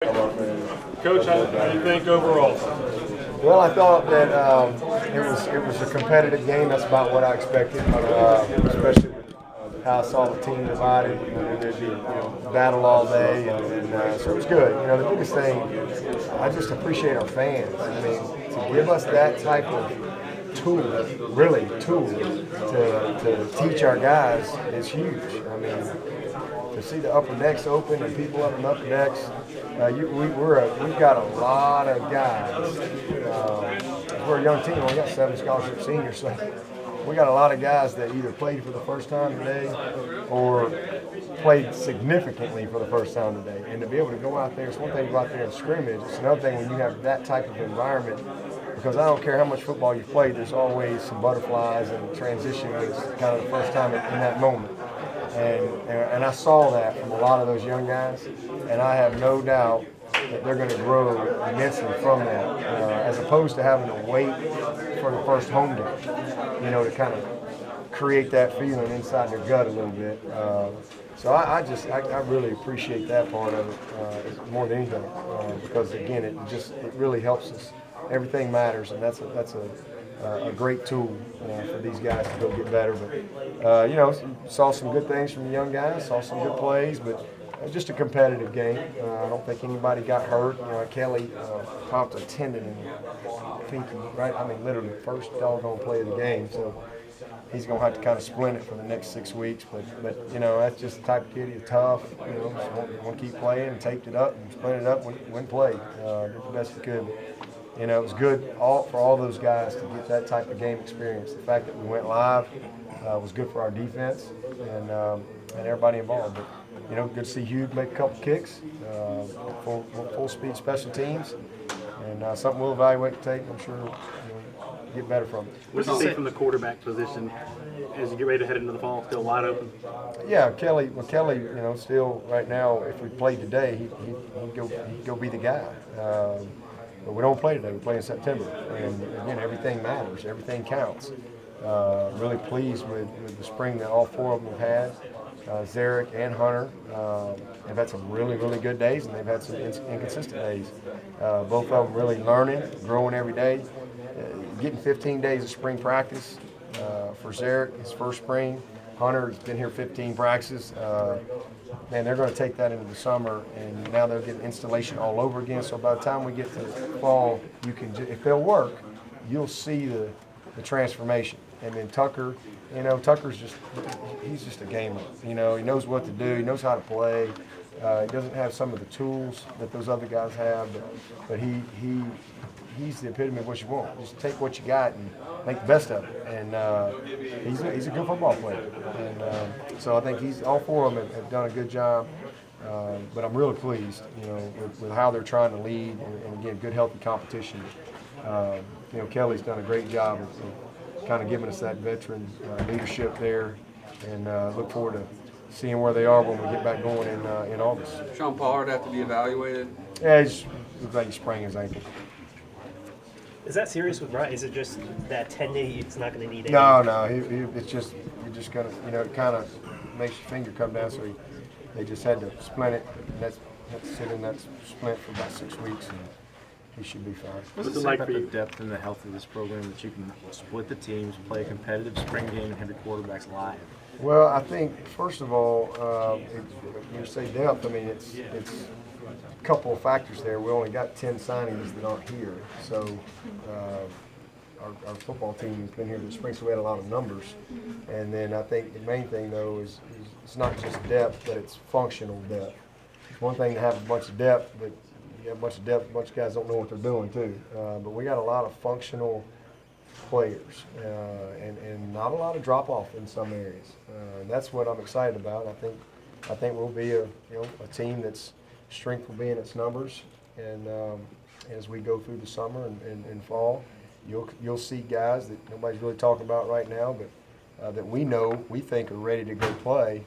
Coach, how do you think overall? Well, I thought that it was a competitive game. That's about what I expected, especially with how I saw the team divided. There'd be battle all day, and so it was good. The biggest thing, I just appreciate our fans. I mean, to give us that type of tool to teach our guys is huge. I mean, to see the upper decks open and people up in the upper decks, we've got a lot of guys. We're a young team. We got 7 scholarship seniors, so we got a lot of guys that either played for the first time today or played significantly for the first time today. And to be able to go out there, it's one thing to go out there and scrimmage. It's another thing when you have that type of environment. Because I don't care how much football you've played, there's always some butterflies and transition when it's kind of the first time in that moment. And I saw that from a lot of those young guys, and I have no doubt that they're going to grow immensely from that, as opposed to having to wait for the first home game, to kind of create that feeling inside their gut a little bit. So I really appreciate that part of it more than anything, because again, it really helps us. Everything matters, and that's a great tool for these guys to go get better. But saw some good things from the young guys, saw some good plays, but just a competitive game. I don't think anybody got hurt. Kelly popped a tendon in the pinky, right? I mean, literally first doggone play of the game. So he's going to have to kind of splint it for the next 6 weeks. But that's just the type of kid. He's tough. Just want to keep playing and taped it up and splinted it up when played. Did the best he could. It was good for all those guys to get that type of game experience. The fact that we went live was good for our defense and everybody involved. But good to see Hugh make a couple kicks, full speed special teams, and something we'll evaluate and take. I'm sure get better from it. What do you see from the quarterback position as you get ready to head into the fall? Still wide open. Yeah, Kelly. Still right now, if we played today, he'd go be the guy. But we don't play today. We play in September, and again, everything matters. Everything counts. Really pleased with the spring that all 4 of them have had. Zarek and Hunter have had some really, really good days, and they've had some inconsistent days. Both of them really learning, growing every day. Getting 15 days of spring practice for Zarek, his first spring. Hunter's been here 15 practices. Man, they're going to take that into the summer, and now they'll get installation all over again. So by the time we get to fall, if they'll work, you'll see the transformation. And then Tucker, Tucker's he's just a gamer. He knows what to do. He knows how to play. He doesn't have some of the tools that those other guys have, but he's the epitome of what you want. Just take what you got and make the best of it. And he's a good football player. And so I think all 4 of them have done a good job. But I'm really pleased, with how they're trying to lead, and again, good healthy competition. Kelly's done a great job of kind of giving us that veteran leadership there, and look forward to seeing where they are when we get back going in August. Sean Pollard have to be evaluated? Yeah, he looks like he sprained his ankle. Is that serious with Ryan? Is it just that tendon it's not going to need any? No. It's just you're just gonna it kind of makes your finger come down. So they just had to splint it. And that's sit in that splint for about 6 weeks, and he should be fine. What's it like for the depth and the health of this program that you can split the teams, play a competitive spring game, and have your quarterbacks live? Well, I think first of all, you say depth. I mean, it's a couple of factors there. We only got 10 signings that aren't here, so our football team has been here this spring, so we had a lot of numbers. And then I think the main thing though is it's not just depth, but it's functional depth. It's one thing to have a bunch of depth, but you have a bunch of depth, a bunch of guys don't know what they're doing too. But we got a lot of functional players and not a lot of drop off in some areas. And that's what I'm excited about. I think we'll be a team that's strength will be in its numbers, and as we go through the summer and fall, you'll see guys that nobody's really talking about right now, but that we think are ready to go play.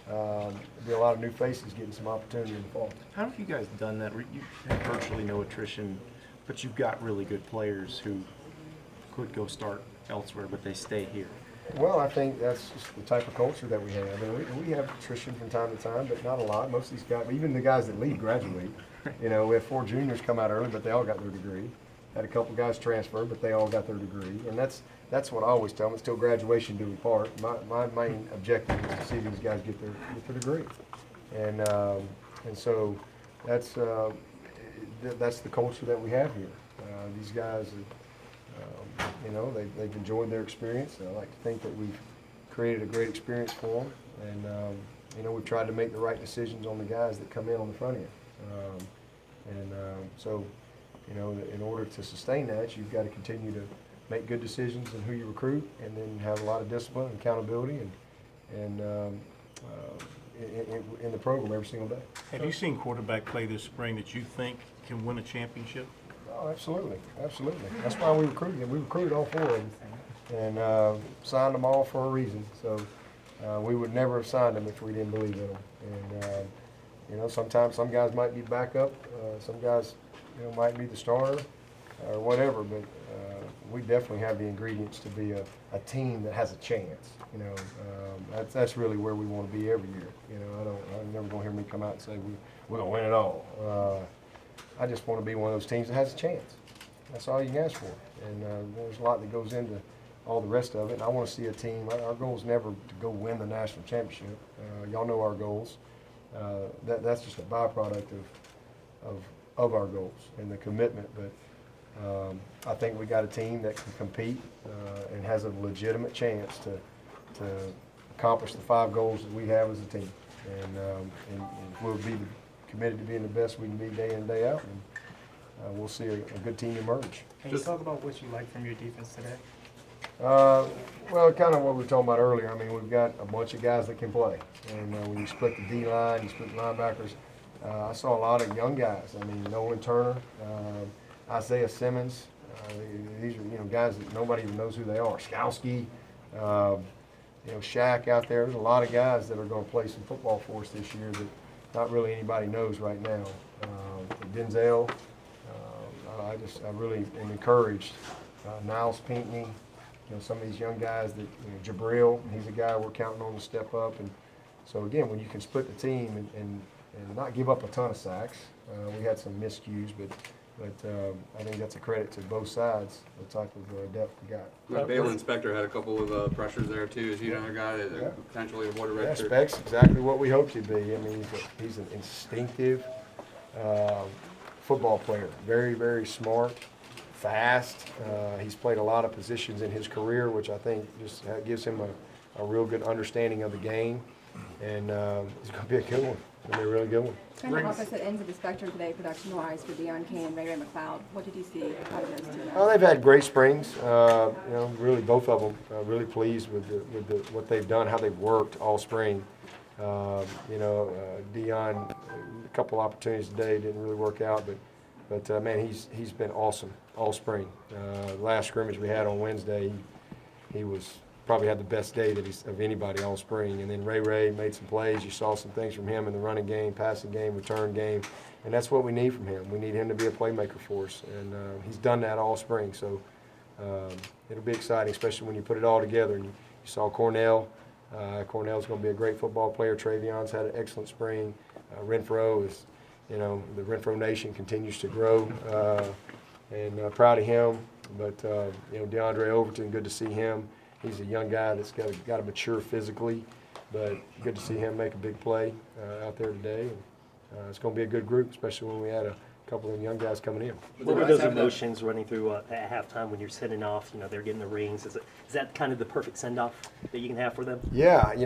There'll be a lot of new faces getting some opportunity in the fall. How have you guys done that? You have virtually no attrition, but you've got really good players who could go start elsewhere, but they stay here. Well, I think that's just the type of culture that we have. And we have attrition from time to time, but not a lot. Most of these guys, even the guys that leave, graduate. You know, we have 4 juniors come out early, but they all got their degree. Had a couple guys transfer, but they all got their degree. And that's what I always tell them. It's till graduation do we part. My main objective is to see these guys get their degree. And so that's the culture that we have here. These guys, you know, they've enjoyed their experience. I like to think that we've created a great experience for them. And, you know, we've tried to make the right decisions on the guys that come in on the front end. So, you know, in order to sustain that, you've got to continue to make good decisions in who you recruit, and then have a lot of discipline and accountability in the program every single day. Have you seen quarterback play this spring that you think can win a championship? Oh, absolutely, absolutely. That's why we recruited them. We recruited all 4 of them and signed them all for a reason. So we would never have signed them if we didn't believe in them. And you know, sometimes some guys might be backup, some guys, you know, might be the starter or whatever. But we definitely have the ingredients to be a team that has a chance. You know, that's really where we want to be every year. You know, I'm never going to hear me come out and say we're going to win it all. I just want to be one of those teams that has a chance. That's all you can ask for. And there's a lot that goes into all the rest of it. And I want to see a team. Our goal is never to go win the national championship. Y'all know our goals. That's just a byproduct of our goals and the commitment. But I think we got a team that can compete and has a legitimate chance to accomplish the 5 goals that we have as a team. And we'll be committed to being the best we can be day in, day out. And we'll see a good team emerge. Can you talk about what you like from your defense today? Well, kind of what we were talking about earlier. I mean, we've got a bunch of guys that can play. And when you split the D-line, you split the linebackers, I saw a lot of young guys. I mean, Nolan Turner, Isaiah Simmons. These are, you know, guys that nobody even knows who they are. Skowski, you know, Shaq out there. There's a lot of guys that are going to play some football for us this year that not really anybody knows right now. Denzel, I really am encouraged. Niles Pinckney, you know, some of these young guys that, you know, Jabril, he's a guy we're counting on to step up. And so again, when you can split the team and not give up a ton of sacks, we had some miscues, but I think that's a credit to both sides, the type of depth we got. Baylor Inspector had a couple of pressures there too. Is he another guy that potentially avoided red shirt? Specs exactly what we hoped he'd be. I mean, he's an instinctive football player. Very, very smart, fast. He's played a lot of positions in his career, which I think just gives him a real good understanding of the game. And he's going to be a good one. It's going to be a really good one. Kind of opposite ends of the spectrum today, production-wise, for Deion Kane and Ray McLeod. What did you see out of those 2 guys? Well, they've had great springs. You know, really both of them. Really pleased with what they've done, how they've worked all spring. You know, Deion, a couple opportunities today didn't really work out, but man, he's been awesome all spring. Last scrimmage we had on Wednesday, he was probably had the best day of anybody all spring. And then Ray made some plays. You saw some things from him in the running game, passing game, return game, and that's what we need from him. We need him to be a playmaker for us, and he's done that all spring. So it'll be exciting, especially when you put it all together. And you saw Cornell. Cornell's going to be a great football player. Travion's had an excellent spring. Renfro is, you know, the Renfro Nation continues to grow, and proud of him. But you know, DeAndre Overton, good to see him. He's a young guy that's got to mature physically, but good to see him make a big play out there today. And, it's going to be a good group, especially when we had a couple of young guys coming in. What were those emotions running through at halftime when you're sending off? You know, they're getting the rings. Is that kind of the perfect send-off that you can have for them? Yeah, you know.